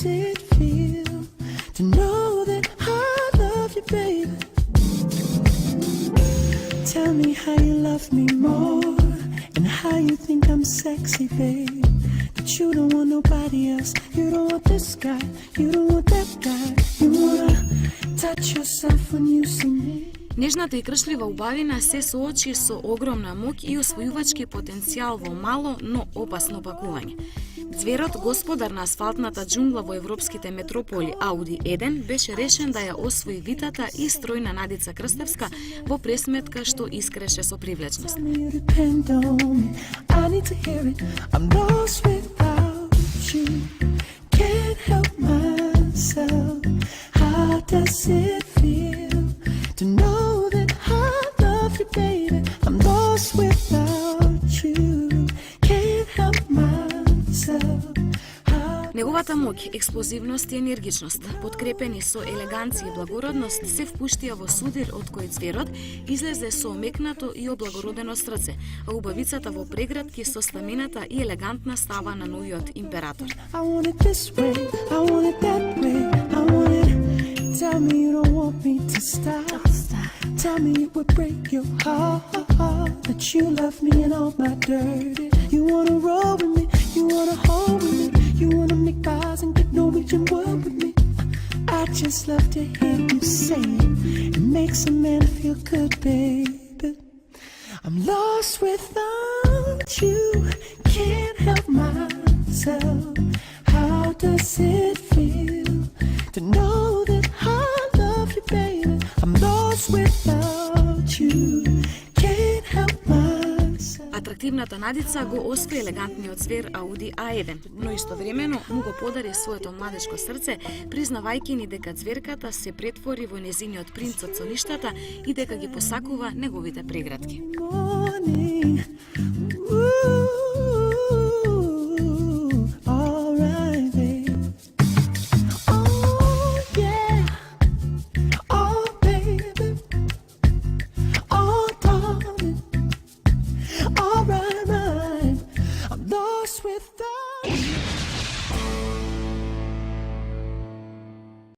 it feel to know that I love you, baby? Tell me how you love me more and how you think I'm sexy, babe. That you don't want nobody else. You don't want this guy. You don't want that guy. You wanna touch yourself when you see me. Нежната и кршлива убавина се соочи со огромна моќ и освојувачки потенцијал во мало, но опасно пакување. Ѕверот, господар на асфалтната џунгла во европските метрополи Ауди 1, беше решен да ја освои витата и стројна Надица Крстевска во пресметка што искреше со привлечност. You depend on me. I need to hear it. I'm lost without you. Can't help myself. How does it feel to know that I love you, baby? I'm lost without you. Can't help myself. Неговата моќ, експлозивност и енергичност, подкрепени со елеганција и благородност, се впуштија во судир од кој ѕверот излезе со мекнато и облагородено срце, а убавицата во прегратки со стамената и елегантна става на новиот император. I want it this way, I want it that way, I want it. Tell me you don't want me to stop. Tell me it would break your heart that you love me and all my dirty. You wanna roll with me, you wanna hold with me, you wanna make vows and get Norwegian word with me. I just love to hear you say it. It makes a man feel good, baby. I'm lost without you, can't help myself. How does it feel to know that I love you, baby? I'm lost without you, can't help myself. Атрактивната Надица го освои елегантниот звер Ауди A1, но истовремено му го подари своето младечко срце, признавајќи ни дека ѕверката се претвори во незиниот принц од солиштата и дека ги посакува неговите прегратки. Morning. Ooh, all right, babe. Oh, yeah. Oh, baby. Oh, darling. All right, right. I'm lost without you.